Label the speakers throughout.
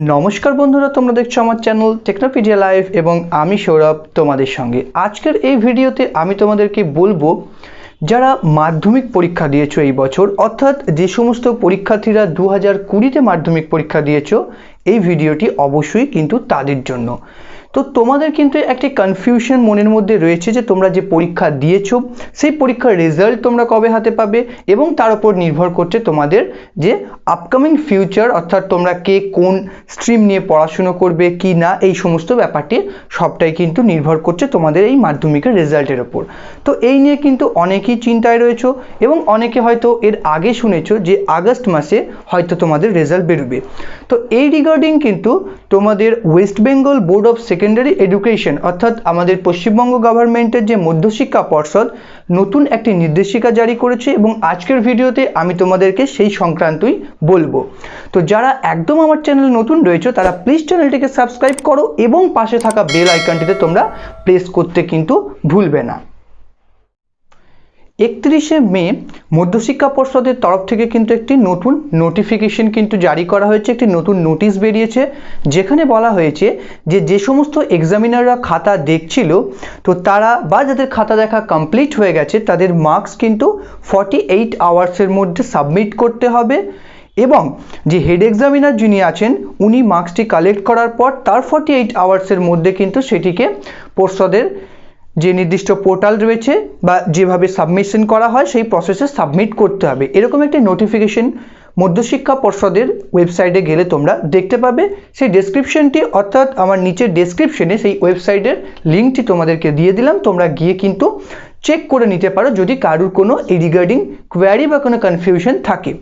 Speaker 1: নমস্কার বন্ধুরা, তোমরা দেখছো আমার চ্যানেল টেকনোপিডিয়া লাইভ এবং আমি সৌরভ তোমাদের সঙ্গে। আজকের এই ভিডিওতে আমি তোমাদেরকে বলবো যারা মাধ্যমিক পরীক্ষা দিয়েছো এই বছর, অর্থাৎ যে সমস্ত পরীক্ষার্থীরা 2020-তে মাধ্যমিক পরীক্ষা দিয়েছো, এই ভিডিওটি অবশ্যই কিন্তু তাদের জন্য। তো তোমাদের কিন্তু একটি কনফিউশন মনের মধ্যে রয়েছে যে তোমরা যে পরীক্ষা দিয়েছো সেই পরীক্ষার রেজাল্ট তোমরা কবে হাতে পাবে এবং তার উপর নির্ভর করছে তোমাদের যে আপকামিং ফিউচার, অর্থাৎ তোমরা কে কোন স্ট্রিম নিয়ে পড়াশুনো করবে কি না, এই সমস্ত ব্যাপারটি সবটাই কিন্তু নির্ভর করছে তোমাদের এই মাধ্যমিকের রেজাল্টের ওপর। তো এই নিয়ে কিন্তু অনেকেই চিন্তায় রয়েছো এবং অনেকে হয়তো এর আগে শুনেছো যে আগস্ট মাসে হয়তো তোমাদের রেজাল্ট বেরোবে। তো এই রিগার্ডিং কিন্তু তোমাদের West Bengal board of secondary education, অর্থাৎ আমাদের পশ্চিমবঙ্গ গভর্নমেন্টের যে মধ্যশিক্ষা পর্ষদ নতুন একটি নির্দেশিকা জারি করেছে এবং আজকের ভিডিওতে আমি তোমাদেরকে সেই সংক্রান্তই বলবো। তো যারা একদম আমার চ্যানেল নতুন রয়েছে তারা প্লিজ চ্যানেলটিকে সাবস্ক্রাইব করো এবং পাশে থাকা বেল আইকনটিতে তোমরা প্রেস করতে কিন্তু ভুলবে না। 31শে মে মধ্যশিক্ষা পর্ষদের তরফ থেকে কিন্তু একটি নতুন নোটিফিকেশন কিন্তু জারি করা হয়েছে, একটি নতুন নোটিশ বেরিয়েছে যেখানে বলা হয়েছে যে যে সমস্ত এক্সামিনাররা খাতা দেখছিল তো তারা বা যাদের খাতা দেখা কমপ্লিট হয়ে গেছে তাদের মার্কস কিন্তু 48 আওয়ার্সের মধ্যে সাবমিট করতে হবে এবং যে হেড এক্সামিনার যিনি আছেন উনি মার্কসটি কালেক্ট করার পর তার 48 আওয়ার্সের মধ্যে কিন্তু সেটিকে পর্ষদের যে নির্দিষ্ট পোর্টাল রয়েছে বা যেভাবে সাবমিশন করা হয় সেই প্রসেসে সাবমিট করতে হবে। এরকম একটি নোটিফিকেশন মধ্যশিক্ষা পর্ষদের ওয়েবসাইটে গেলে তোমরা দেখতে পাবে। সেই ডেসক্রিপশনটি, অর্থাৎ আমার নিচের ডেসক্রিপশনে সেই ওয়েবসাইটের লিঙ্কটি তোমাদেরকে দিয়ে দিলাম, তোমরা গিয়ে কিন্তু চেক করে নিতে পারো যদি কারুর কোনো এই রিগার্ডিং কোয়ারি বা কোনো কনফিউশন থাকে।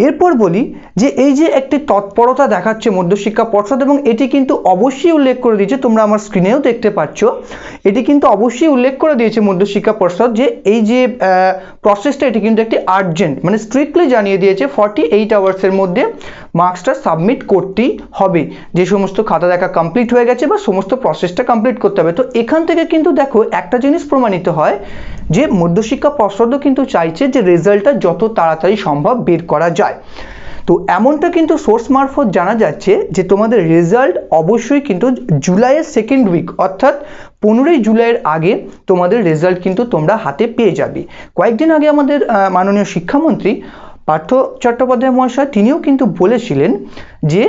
Speaker 1: এরপর বলি যে এই যে একটি তৎপরতা দেখাচ্ছে মধ্যশিক্ষা পর্ষদ এবং এটি কিন্তু অবশ্যই উল্লেখ করে দিয়েছে, তোমরা আমার স্ক্রিনেও দেখতে পাচ্ছ, এটি কিন্তু অবশ্যই উল্লেখ করে দিয়েছে মধ্যশিক্ষা পর্ষদ যে এই যে প্রসেসটা এটি কিন্তু একটি আর্জেন্ট, মানে স্ট্রিক্টলি জানিয়ে দিয়েছে 48 আওয়ার্সের মধ্যে মার্কসটা সাবমিট করতেই হবে, যে সমস্ত খাতা দেখা কমপ্লিট হয়ে গেছে বা সমস্ত প্রসেসটা কমপ্লিট করতে হবে। তো এখান থেকে কিন্তু দেখো একটা জিনিস প্রমাণিত হয় যে মধ্যশিক্ষা পর্ষদও কিন্তু চাইছে যে রেজাল্টটা যত তাড়াতাড়ি সম্ভব বের করা যায়। তো এমনটা কিন্তু সোর্স মারফত জানা যাচ্ছে যে তোমাদের রেজাল্ট অবশ্যই কিন্তু জুলাইয়ের সেকেন্ড উইক, অর্থাৎ 15ই জুলাইয়ের আগে তোমাদের রেজাল্ট কিন্তু তোমরা হাতে পেয়ে যাবে। কয়েকদিন আগে আমাদের মাননীয় শিক্ষামন্ত্রী পার্থ চট্টোপাধ্যায় মহাশয় তিনিও কিন্তু বলেছিলেন যে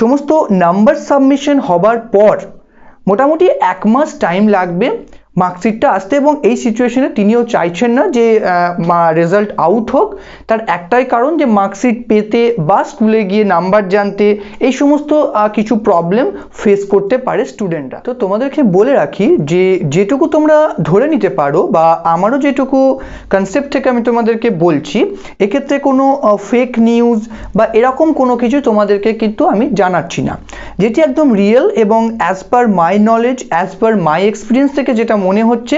Speaker 1: সমস্ত নাম্বার সাবমিশন হবার পর মোটামুটি 1 মাস টাইম লাগবে মার্কশিটটা আসতে এবং এই সিচুয়েশনে তিনিও চাইছেন না যে রেজাল্ট আউট হোক। তার একটাই কারণ যে মার্কশিট পেতে বা স্কুলে গিয়ে নাম্বার জানতে এই সমস্ত কিছু প্রবলেম ফেস করতে পারে স্টুডেন্টরা। তো তোমাদেরকে বলে রাখি যে যেটুকু তোমরা ধরে নিতে পারো বা আমারও যেটুকু কনসেপ্ট থেকে আমি তোমাদেরকে বলছি, এক্ষেত্রে কোনো ফেক নিউজ বা এরকম কোনো কিছু তোমাদেরকে কিন্তু আমি জানাচ্ছি না, যেটি একদম রিয়েল এবং as per my knowledge, as per my experience থেকে যেটা মনে হচ্ছে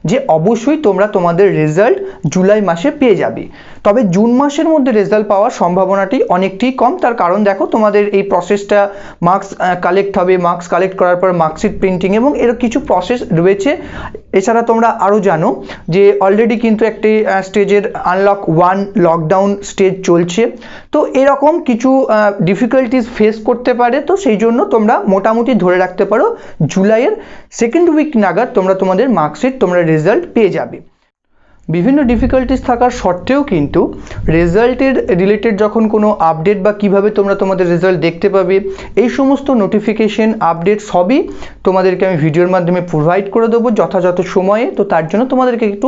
Speaker 1: যে অবশ্যই তোমরা তোমাদের রেজাল্ট জুলাই মাসে পেয়ে যাবে। তবে জুন মাসের মধ্যে রেজাল্ট পাওয়ার সম্ভাবনাটি অনেকটাই কম, তার কারণ দেখো তোমাদের এই প্রসেসটা মার্কস কালেক্ট হবে, মার্কস কালেক্ট করার পর মার্কশিট প্রিন্টিং এবং এর কিছু প্রসেস রয়েছে। এছাড়া তোমরা আরও জানো যে অলরেডি কিন্তু একটি স্টেজের আনলক 1 লকডাউন স্টেজ চলছে, তো এরকম কিছু ডিফিকাল্টিস ফেস করতে পারে। তো সেই জন্য তোমরা মোটামুটি ধরে রাখতে পারো জুলাইয়ের সেকেন্ড উইক নাগাদ তোমরা তোমাদের মার্কশিট তোমরা রেজাল্ট পেয়ে যাবে। বিভিন্ন ডিফিকাল্টিস থাকার সত্ত্বেও কিন্তু রেজাল্টের রিলেটেড যখন কোনো আপডেট বা কিভাবে তোমরা তোমাদের রেজাল্ট দেখতে পাবে এই সমস্ত নোটিফিকেশন আপডেট সবই তোমাদেরকে আমি ভিডিওর মাধ্যমে প্রোভাইড করে দেবো যথাযথ সময়ে। তো তার জন্য তোমাদেরকে একটু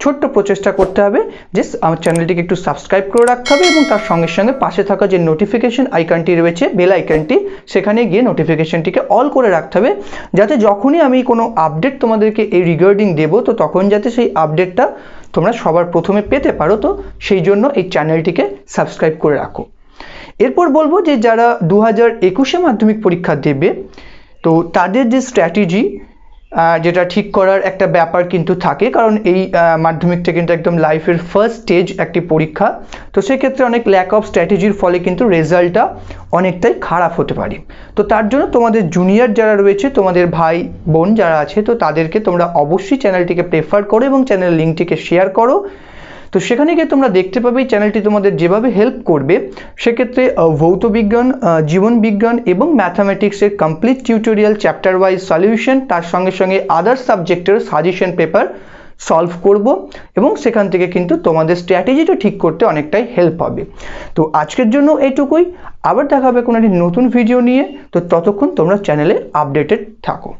Speaker 1: ছোট্ট প্রচেষ্টা করতে হবে যে আমার চ্যানেলটিকে একটু সাবস্ক্রাইব করে রাখতে হবে এবং তার সঙ্গে সঙ্গে পাশে থাকা যে নোটিফিকেশন আইকনটি রয়েছে বেল আইকনটি, সেখানে গিয়ে নোটিফিকেশনটিকে অল করে রাখতে হবে, যাতে যখনই আমি কোনো আপডেট তোমাদেরকে এই রিগার্ডিং দেবো তো তখন যাতে সেই আপডেটটা তোমরা সবার প্রথমে পেতে পারো। তো সেই জন্য এই চ্যানেলটিকে সাবস্ক্রাইব করে রাখো। এরপর বলবো যে যারা 2021-এ মাধ্যমিক পরীক্ষা দেবে তো তাদের যে স্ট্র্যাটেজি যেটা ঠিক করার একটা ব্যাপার কিন্তু থাকে, কারণ এই মাধ্যমিকটা কিন্তু একদম লাইফের ফার্স্ট স্টেজ একটি পরীক্ষা। তো সেক্ষেত্রে অনেক ল্যাক অফ স্ট্র্যাটেজির ফলে কিন্তু রেজাল্টটা অনেকটাই খারাপ হতে পারে। তো তার জন্য তোমাদের জুনিয়র যারা রয়েছে, তোমাদের ভাই বোন যারা আছে, তো তাদেরকে তোমরা অবশ্যই চ্যানেলটিকে প্রেফার করো এবং চ্যানেল লিঙ্কটিকে শেয়ার করো তো সেখানে গিয়ে তোমরা দেখতে পাবে চ্যানেলটি তোমাদের যেভাবে হেল্প করবে। সেক্ষেত্রে ভৌত বিজ্ঞান, জীবন বিজ্ঞান এবং ম্যাথামেটিক্সের complete tutorial chapter wise solution, তার সঙ্গে সঙ্গে আদার সাবজেক্টের সাজেশন পেপার সলভ করব এবং সেখান থেকে কিন্তু তোমাদের স্ট্র্যাটেজিটা ঠিক করতে অনেকটাই হেল্প হবে। তো আজকের জন্য এইটুকুই, আবার দেখা হবে কোনো একটি নতুন ভিডিও নিয়ে। তো ততক্ষণ তোমরা চ্যানেলে আপডেটেড থাকো।